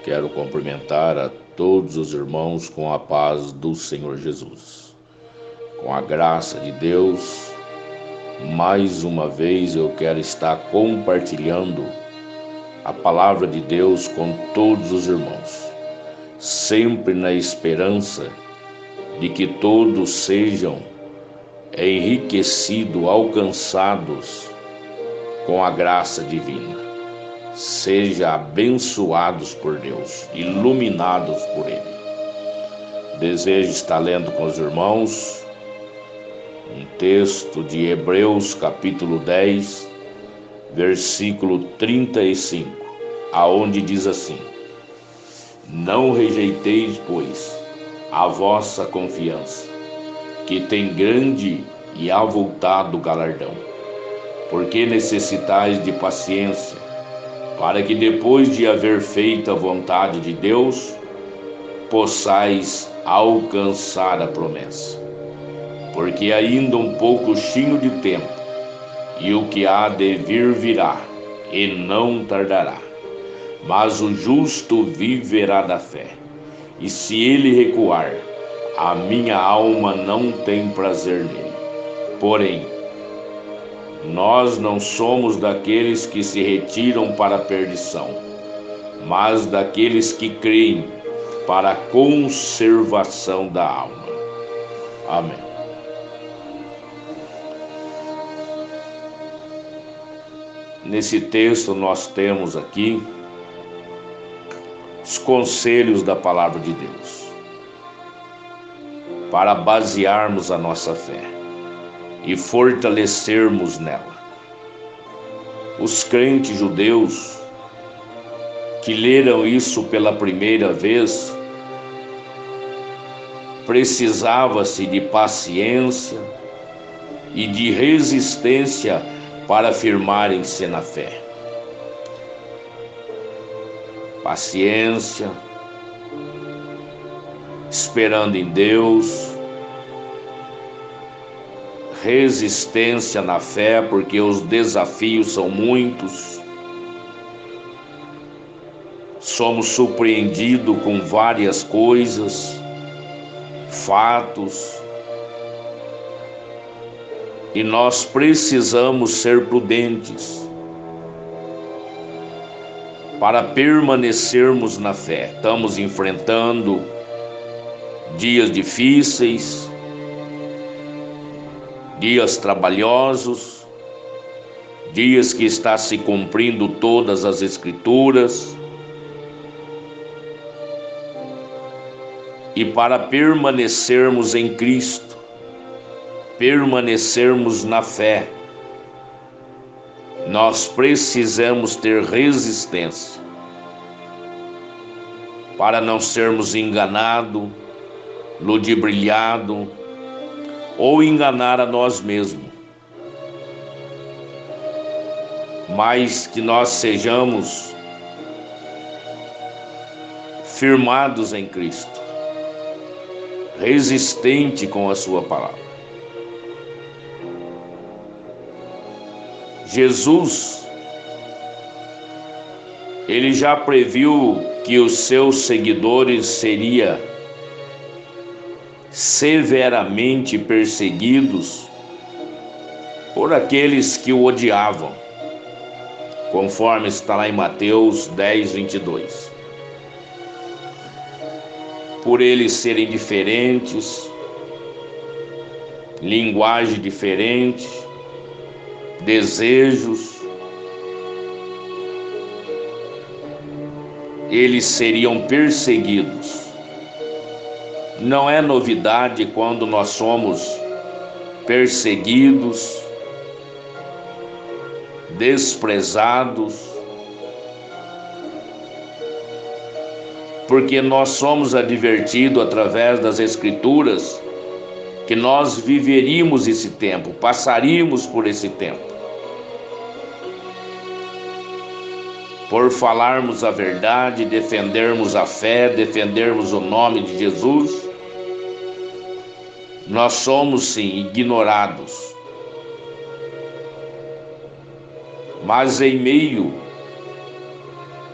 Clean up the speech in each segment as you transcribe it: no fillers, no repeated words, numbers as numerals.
Quero cumprimentar a todos os irmãos com a paz do Senhor Jesus. Com a graça de Deus, mais uma vez eu quero estar compartilhando a palavra de Deus com todos os irmãos, sempre na esperança de que todos sejam enriquecidos, alcançados com a graça divina. Sejam abençoados por Deus, iluminados por Ele. Desejo estar lendo com os irmãos um texto de Hebreus capítulo 10, versículo 35, aonde diz assim: Não rejeiteis, pois, a vossa confiança, que tem grande e avultado galardão, porque necessitais de paciência, para que depois de haver feito a vontade de Deus, possais alcançar a promessa. Porque ainda um pouquinho de tempo, e o que há de vir virá, e não tardará. Mas o justo viverá da fé, e se ele recuar, a minha alma não tem prazer nele. Porém, nós não somos daqueles que se retiram para a perdição, mas daqueles que creem para a conservação da alma. Amém. Nesse texto nós temos aqui os conselhos da palavra de Deus para basearmos a nossa fé e fortalecermos nela. Os crentes judeus que leram isso pela primeira vez, precisava-se de paciência e de resistência para firmarem-se na fé. Paciência, esperando em Deus, resistência na fé, porque os desafios são muitos. Somos surpreendidos com várias coisas, fatos, e nós precisamos ser prudentes para permanecermos na fé. Estamos enfrentando dias difíceis, dias trabalhosos, dias que está se cumprindo todas as Escrituras. E para permanecermos em Cristo, permanecermos na fé, nós precisamos ter resistência para não sermos enganados, ludibriados, ou enganar a nós mesmos, mas que nós sejamos firmados em Cristo, resistente com a sua palavra. Jesus, ele já previu que os seus seguidores seriam severamente perseguidos por aqueles que o odiavam, conforme está lá em Mateus 10, 22. Por eles serem diferentes, linguagem diferente, desejos, eles seriam perseguidos. Não é novidade quando nós somos perseguidos, desprezados, porque nós somos advertidos através das Escrituras que nós viveríamos esse tempo, passaríamos por esse tempo. Por falarmos a verdade, defendermos a fé, defendermos o nome de Jesus, nós somos sim ignorados. Mas em meio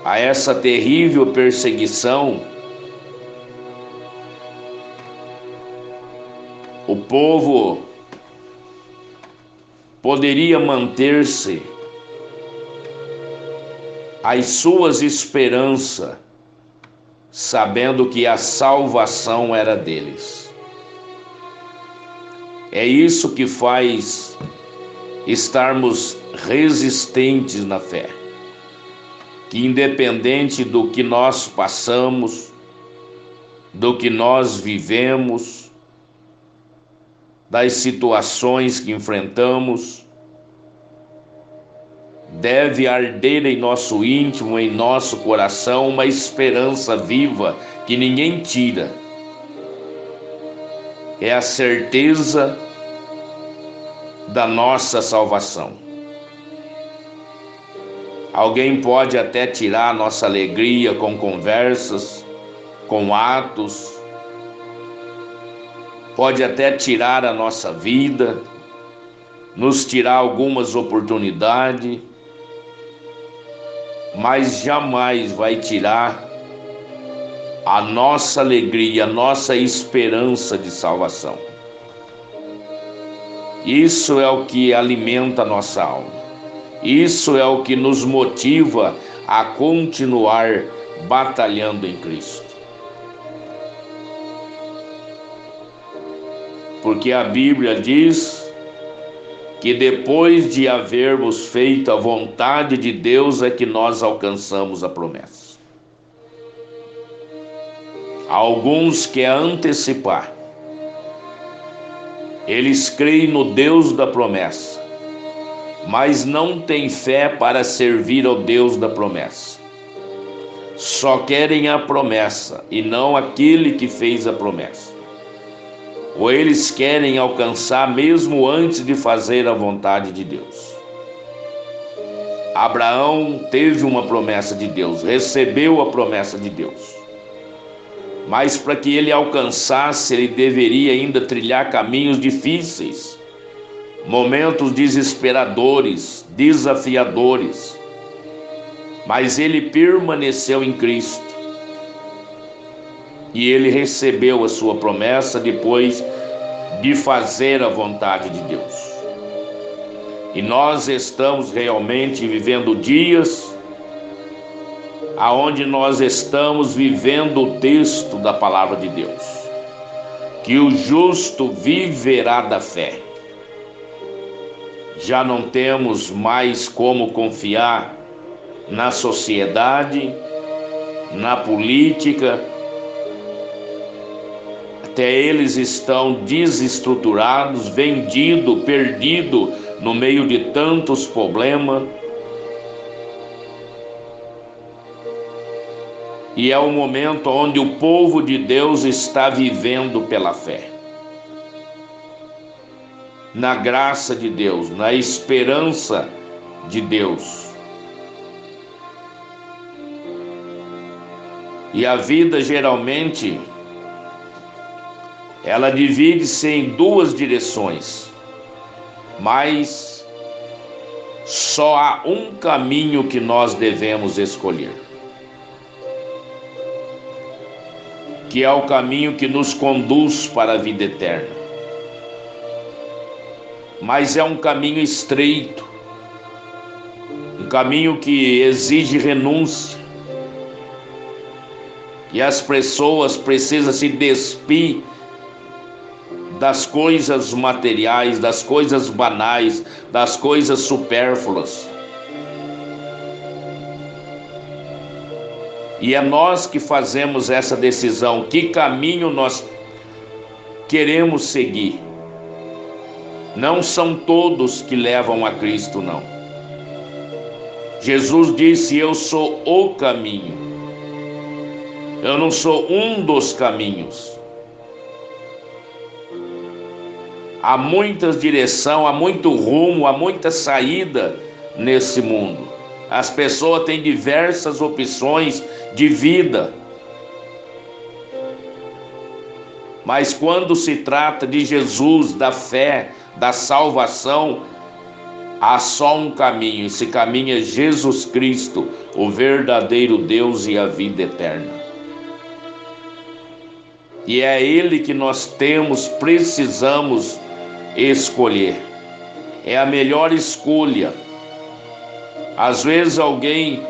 a essa terrível perseguição, o povo poderia manter-se às suas esperanças, sabendo que a salvação era deles. É isso que faz estarmos resistentes na fé, que independente do que nós passamos, do que nós vivemos, das situações que enfrentamos, deve arder em nosso íntimo, em nosso coração, uma esperança viva que ninguém tira. É a certeza da nossa salvação. Alguém pode até tirar a nossa alegria com conversas, com atos, pode até tirar a nossa vida, nos tirar algumas oportunidades, mas jamais vai tirar a nossa alegria, a nossa esperança de salvação. Isso é o que alimenta a nossa alma. Isso é o que nos motiva a continuar batalhando em Cristo. Porque a Bíblia diz que depois de havermos feito a vontade de Deus é que nós alcançamos a promessa. Alguns querem antecipar. Eles creem no Deus da promessa, mas não têm fé para servir ao Deus da promessa. Só querem a promessa e não aquele que fez a promessa. Ou eles querem alcançar mesmo antes de fazer a vontade de Deus. Abraão teve uma promessa de Deus, recebeu a promessa de Deus. Mas para que ele alcançasse, ele deveria ainda trilhar caminhos difíceis, momentos desesperadores, desafiadores. Mas ele permaneceu em Cristo. E ele recebeu a sua promessa depois de fazer a vontade de Deus. E nós estamos realmente vivendo dias aonde nós estamos vivendo o texto da palavra de Deus, que o justo viverá da fé. Já não temos mais como confiar na sociedade, na política. Até eles estão desestruturados, vendidos, perdidos no meio de tantos problemas. E é o momento onde o povo de Deus está vivendo pela fé, na graça de Deus, na esperança de Deus. E a vida geralmente ela divide-se em duas direções, mas só há um caminho que nós devemos escolher, que é o caminho que nos conduz para a vida eterna. Mas é um caminho estreito, um caminho que exige renúncia, e as pessoas precisam se despir das coisas materiais, das coisas banais, das coisas supérfluas. E é nós que fazemos essa decisão, que caminho nós queremos seguir. Não são todos que levam a Cristo, não. Jesus disse: eu sou o caminho. Eu não sou um dos caminhos. Há muitas direções, há muito rumo, há muita saída nesse mundo. As pessoas têm diversas opções de vida. Mas quando se trata de Jesus, da fé, da salvação, Há só um caminho, esse caminho é Jesus Cristo, o verdadeiro Deus e a vida eterna. E é Ele que nós precisamos escolher. É a melhor escolha. Às vezes alguém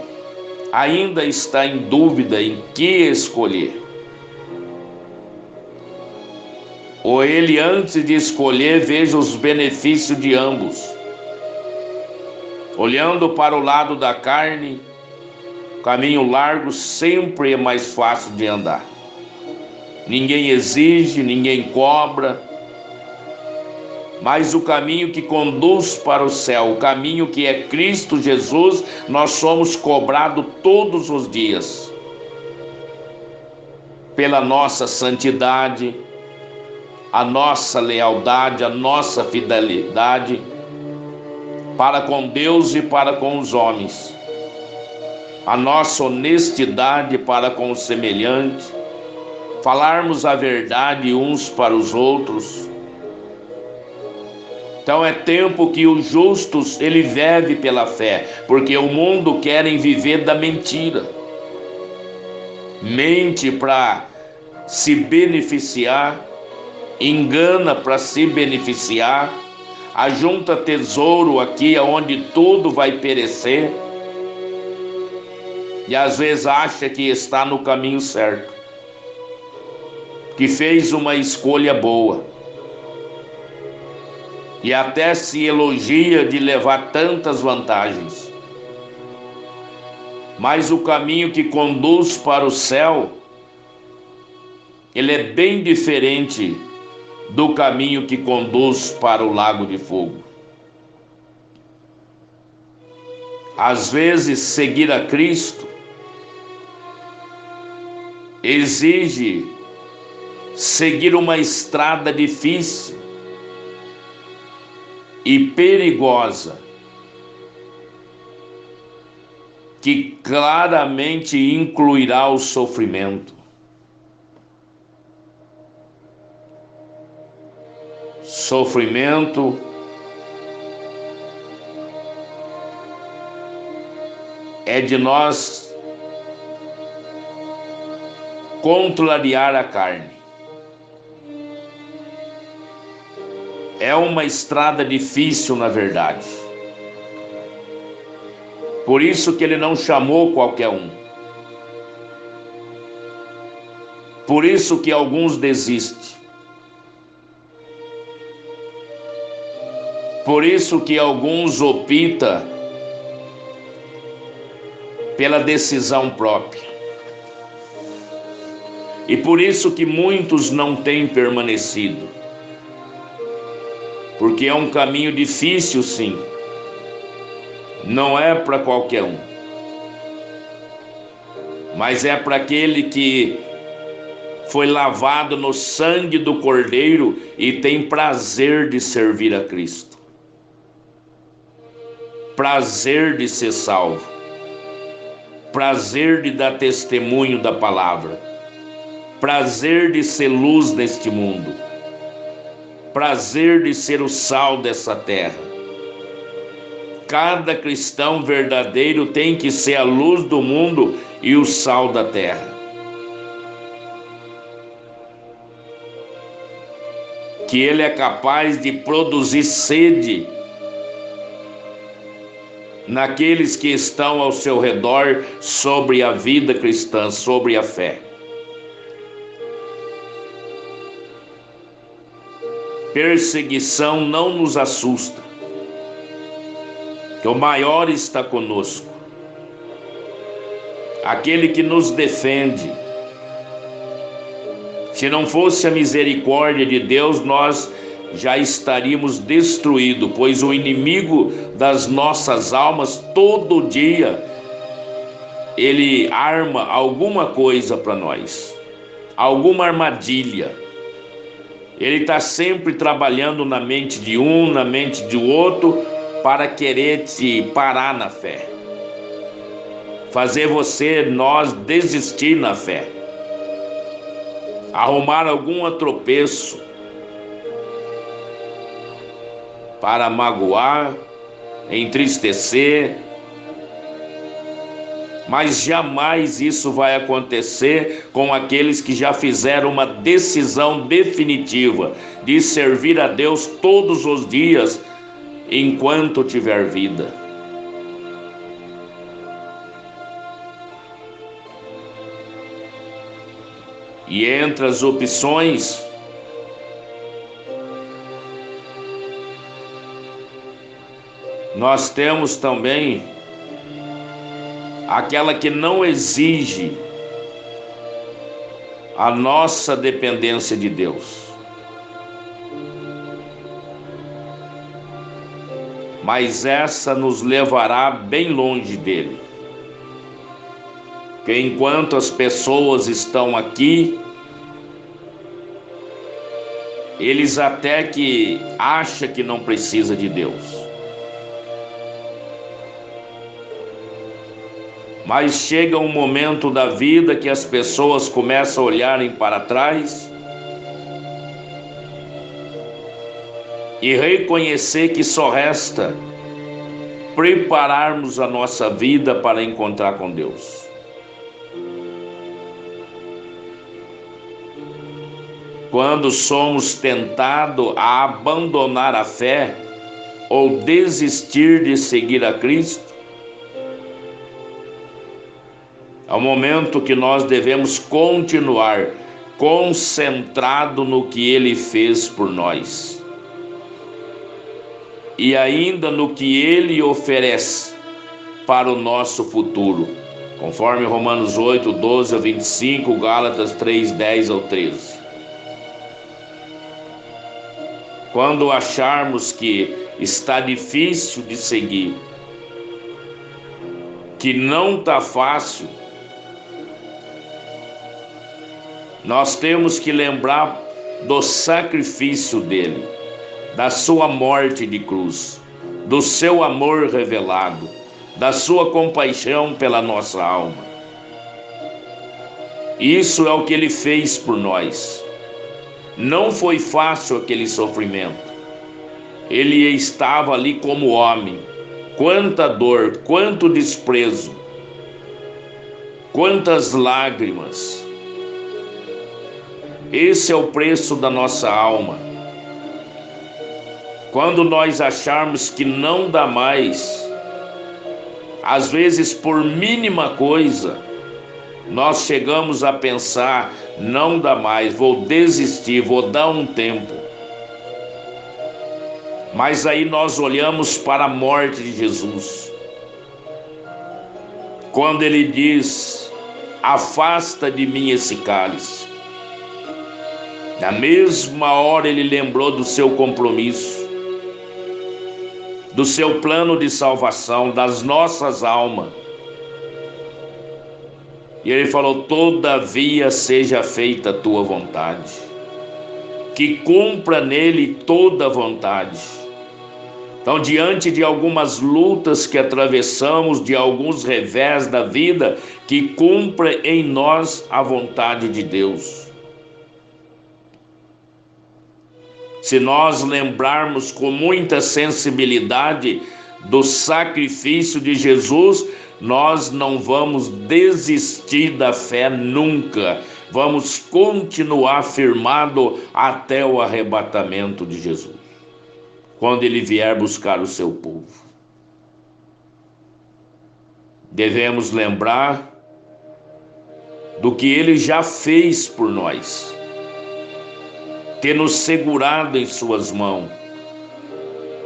ainda está em dúvida em que escolher. Ou ele, antes de escolher, veja os benefícios de ambos. Olhando para o lado da carne, o caminho largo sempre é mais fácil de andar. Ninguém exige, ninguém cobra. Mas o caminho que conduz para o céu, o caminho que é Cristo Jesus, nós somos cobrados todos os dias. Pela nossa santidade, a nossa lealdade, a nossa fidelidade para com Deus e para com os homens, a nossa honestidade para com os semelhantes, falarmos a verdade uns para os outros. Então é tempo que os justos, ele vive pela fé, porque o mundo querem viver da mentira. Mente para se beneficiar, engana para se beneficiar, ajunta tesouro aqui onde tudo vai perecer, e às vezes acha que está no caminho certo, que fez uma escolha boa, e até se elogia de levar tantas vantagens. Mas o caminho que conduz para o céu, ele é bem diferente do caminho que conduz para o lago de fogo. Às vezes, seguir a Cristo exige seguir uma estrada difícil e perigosa, que claramente incluirá o sofrimento. Sofrimento é de nós contrariar a carne. É uma estrada difícil, na verdade. Por isso que ele não chamou qualquer um. Por isso que alguns desistem. Por isso que alguns optam pela decisão própria. E por isso que muitos não têm permanecido. Porque é um caminho difícil, sim. Não é para qualquer um. Mas é para aquele que foi lavado no sangue do Cordeiro e tem prazer de servir a Cristo. Prazer de ser salvo. Prazer de dar testemunho da palavra. Prazer de ser luz neste mundo. Prazer de ser o sal dessa terra. Cada cristão verdadeiro tem que ser a luz do mundo e o sal da terra. Que ele é capaz de produzir sede naqueles que estão ao seu redor sobre a vida cristã, sobre a fé. Perseguição não nos assusta, que o maior está conosco, aquele que nos defende. Se não fosse a misericórdia de Deus, nós já estaríamos destruídos, pois o inimigo das nossas almas, todo dia, ele arma alguma coisa para nós, alguma armadilha. Ele está sempre trabalhando na mente de um, na mente de outro, para querer te parar na fé, fazer nós desistir na fé, arrumar algum tropeço para magoar, entristecer, mas jamais isso vai acontecer com aqueles que já fizeram uma decisão definitiva de servir a Deus todos os dias enquanto tiver vida. E entre as opções, nós temos também aquela que não exige a nossa dependência de Deus, mas essa nos levará bem longe dele. Porque enquanto as pessoas estão aqui, eles até que acham que não precisa de Deus. Mas chega um momento da vida que as pessoas começam a olharem para trás e reconhecer que só resta prepararmos a nossa vida para encontrar com Deus. Quando somos tentados a abandonar a fé ou desistir de seguir a Cristo, é o momento que nós devemos continuar concentrado no que Ele fez por nós e ainda no que Ele oferece para o nosso futuro, conforme Romanos 8, 12 a 25, Gálatas 3, 10 ao 13. Quando acharmos que está difícil de seguir, que não está fácil, nós temos que lembrar do sacrifício dele, da sua morte de cruz, do seu amor revelado, da sua compaixão pela nossa alma. Isso é o que ele fez por nós. Não foi fácil aquele sofrimento. Ele estava ali como homem. Quanta dor, quanto desprezo, quantas lágrimas. Esse é o preço da nossa alma. Quando nós acharmos que não dá mais, às vezes por mínima coisa, nós chegamos a pensar, não dá mais, vou desistir, vou dar um tempo. Mas aí nós olhamos para a morte de Jesus. Quando ele diz, afasta de mim esse cálice. Na mesma hora ele lembrou do seu compromisso, do seu plano de salvação, das nossas almas. E ele falou, todavia seja feita a tua vontade. Que cumpra nele toda a vontade. Então, diante de algumas lutas que atravessamos, de alguns revés da vida, que cumpra em nós a vontade de Deus. Se nós lembrarmos com muita sensibilidade do sacrifício de Jesus, nós não vamos desistir da fé nunca. Vamos continuar firmado até o arrebatamento de Jesus, quando ele vier buscar o seu povo. Devemos lembrar do que ele já fez por nós, ter nos segurado em suas mãos,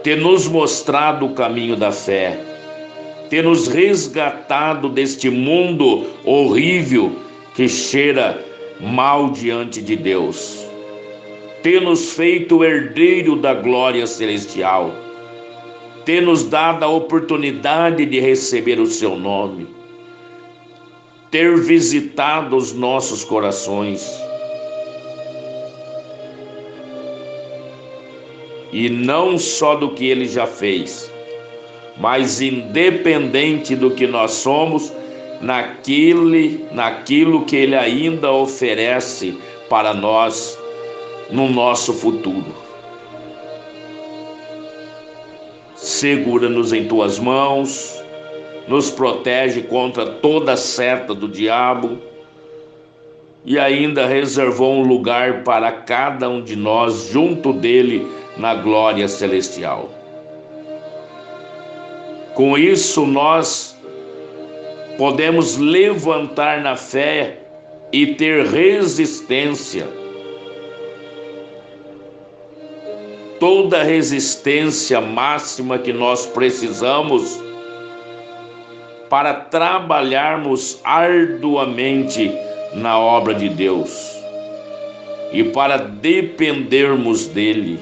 ter nos mostrado o caminho da fé, ter nos resgatado deste mundo horrível que cheira mal diante de Deus, ter nos feito herdeiro da glória celestial, ter nos dado a oportunidade de receber o seu nome, ter visitado os nossos corações. E não só do que ele já fez, mas independente do que nós somos, naquilo que ele ainda oferece para nós no nosso futuro. segura-nos em tuas mãos, nos protege contra toda seta do diabo e ainda reservou um lugar para cada um de nós junto dele na glória celestial. Com isso, nós podemos levantar na fé e ter resistência. Toda a resistência máxima que nós precisamos para trabalharmos arduamente na obra de Deus e para dependermos dele.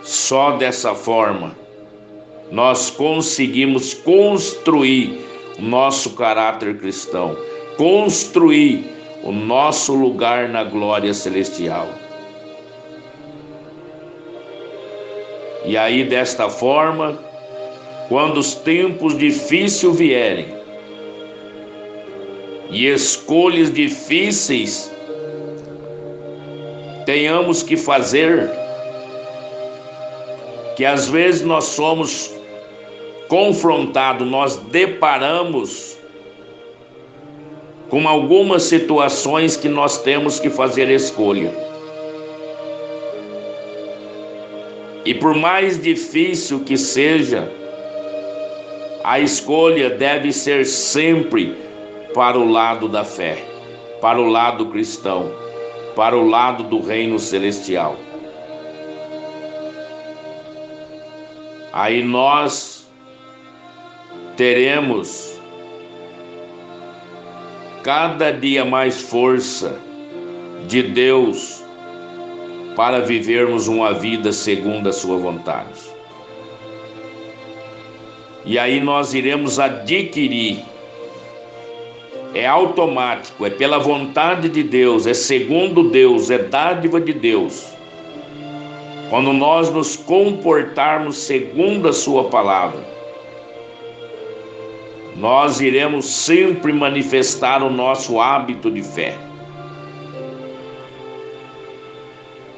Só dessa forma nós conseguimos construir o nosso caráter cristão, construir o nosso lugar na glória celestial. E aí, desta forma, quando os tempos difíceis vierem e escolhas difíceis tenhamos que fazer, que às vezes nós somos confrontados, nós deparamos com algumas situações que nós temos que fazer escolha. E por mais difícil que seja, a escolha deve ser sempre para o lado da fé, para o lado cristão, para o lado do reino celestial. Aí nós teremos cada dia mais força de Deus para vivermos uma vida segundo a sua vontade. E aí nós iremos adquirir, é automático, é pela vontade de Deus, é segundo Deus, é dádiva de Deus. Quando nós nos comportarmos segundo a sua palavra, nós iremos sempre manifestar o nosso hábito de fé,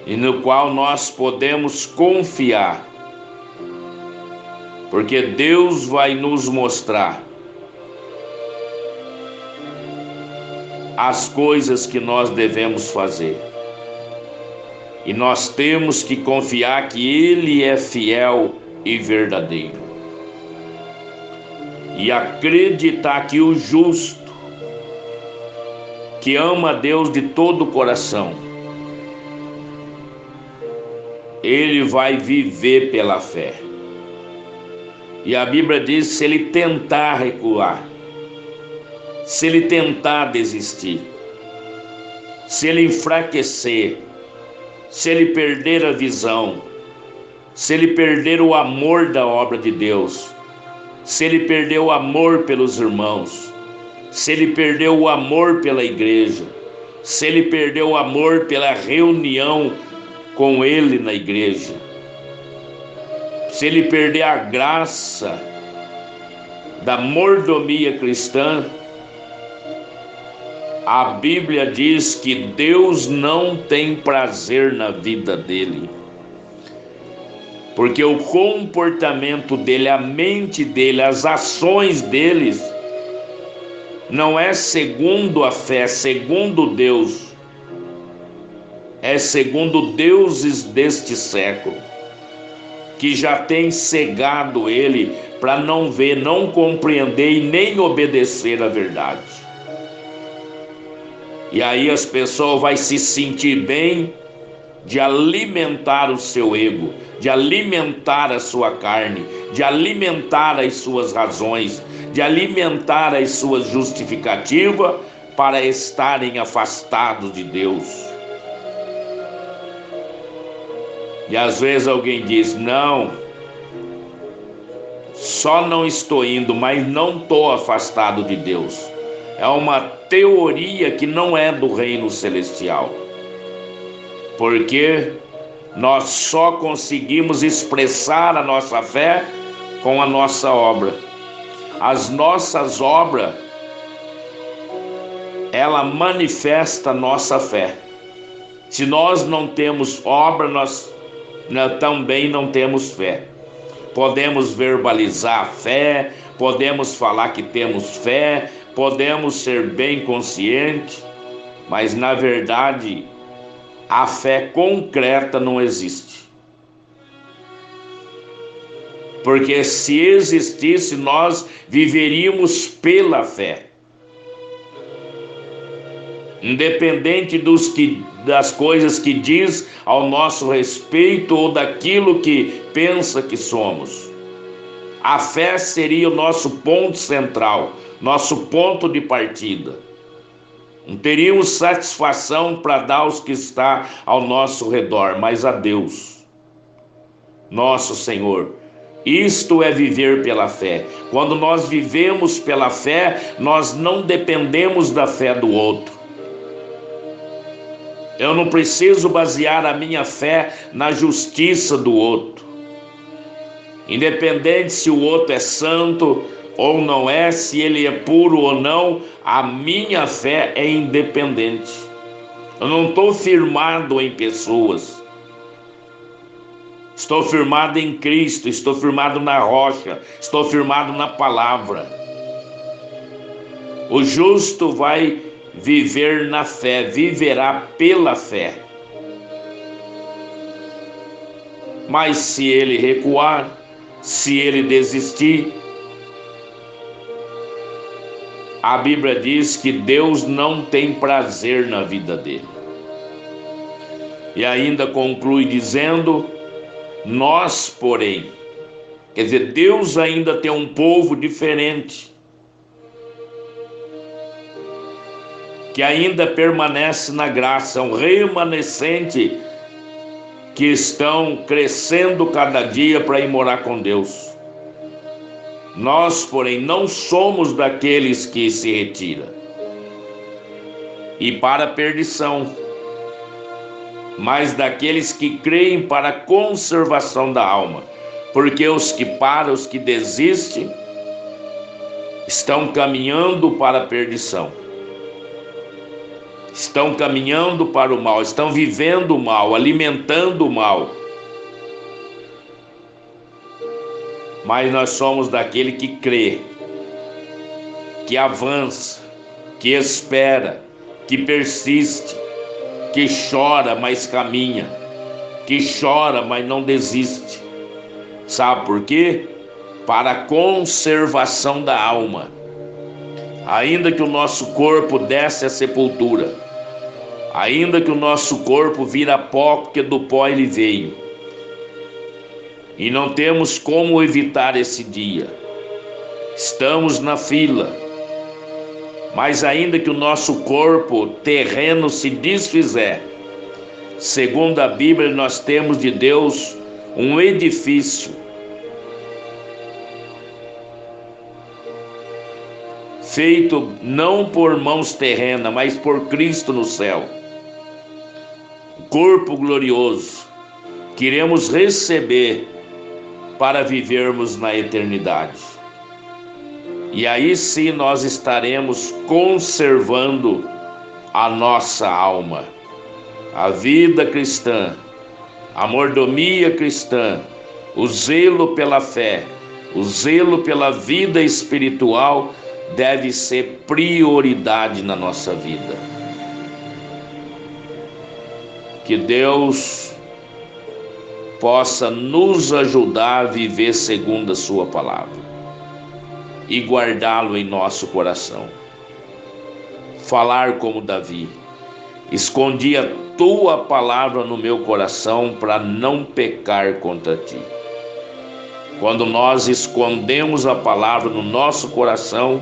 e no qual nós podemos confiar, porque Deus vai nos mostrar as coisas que nós devemos fazer, e nós temos que confiar que Ele é fiel e verdadeiro, e acreditar que o justo, que ama a Deus de todo o coração, ele vai viver pela fé. E a Bíblia diz: se ele tentar recuar, se ele tentar desistir, se ele enfraquecer, se ele perder a visão, se ele perder o amor da obra de Deus, se ele perder o amor pelos irmãos, se ele perder o amor pela igreja, se ele perder o amor pela reunião com ele na igreja, se ele perder a graça da mordomia cristã, a Bíblia diz que Deus não tem prazer na vida dele, porque o comportamento dele, a mente dele, as ações deles não é segundo a fé, segundo Deus, é segundo deuses deste século, que já tem cegado ele para não ver, não compreender e nem obedecer a verdade. E aí as pessoas vão se sentir bem de alimentar o seu ego, de alimentar a sua carne, de alimentar as suas razões, de alimentar as suas justificativas para estarem afastados de Deus. E às vezes alguém diz: não, só não estou indo, mas não estou afastado de Deus. É uma teoria que não é do reino celestial, porque nós só conseguimos expressar a nossa fé com a nossa obra. As nossas obras, ela manifesta a nossa fé. Se nós não temos obra, nós também não temos fé. Podemos verbalizar a fé, podemos falar que temos fé, podemos ser bem conscientes, mas na verdade a fé concreta não existe. Porque se existisse, nós viveríamos pela fé. Independente das coisas que diz ao nosso respeito ou daquilo que pensa que somos. A fé seria o nosso ponto central, nosso ponto de partida. Não teríamos satisfação para dar aos que está ao nosso redor, mas a Deus, nosso Senhor. Isto é viver pela fé. Quando nós vivemos pela fé, nós não dependemos da fé do outro. Eu não preciso basear a minha fé na justiça do outro. Independente se o outro é santo ou não é, se ele é puro ou não, a minha fé é independente. Eu não estou firmado em pessoas. Estou firmado em Cristo, estou firmado na rocha, estou firmado na palavra. O justo vai viver na fé, viverá pela fé. Mas se ele recuar, se ele desistir, a Bíblia diz que Deus não tem prazer na vida dele. E ainda conclui dizendo: nós, porém, quer dizer, Deus ainda tem um povo diferente, que ainda permanece na graça, um remanescente que estão crescendo cada dia para ir morar com Deus. Nós, porém, não somos daqueles que se retiram e para a perdição, mas daqueles que creem para a conservação da alma, porque os que param, os que desistem, estão caminhando para a perdição, estão caminhando para o mal, estão vivendo o mal, alimentando o mal. Mas nós somos daquele que crê, que avança, que espera, que persiste, que chora, mas caminha, que chora, mas não desiste. Sabe por quê? Para a conservação da alma. Ainda que o nosso corpo desce à sepultura, ainda que o nosso corpo vira pó, porque do pó ele veio, e não temos como evitar esse dia. Estamos na fila. Mas ainda que o nosso corpo terreno se desfizer, segundo a Bíblia, nós temos de Deus um edifício feito não por mãos terrenas, mas por Cristo no céu. Corpo glorioso que iremos receber para vivermos na eternidade. E aí sim nós estaremos conservando a nossa alma, a vida cristã, a mordomia cristã, o zelo pela fé, o zelo pela vida espiritual deve ser prioridade na nossa vida. Que Deus possa nos ajudar a viver segundo a sua palavra e guardá-lo em nosso coração. Falar como Davi: escondi a tua palavra no meu coração para não pecar contra ti. Quando nós escondemos a palavra no nosso coração,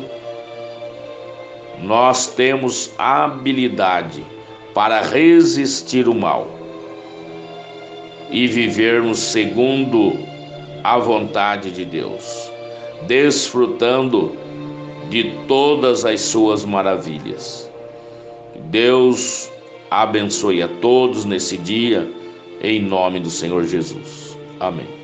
nós temos a habilidade para resistir o mal e vivermos segundo a vontade de Deus, desfrutando de todas as suas maravilhas. Deus abençoe a todos nesse dia, em nome do Senhor Jesus. Amém.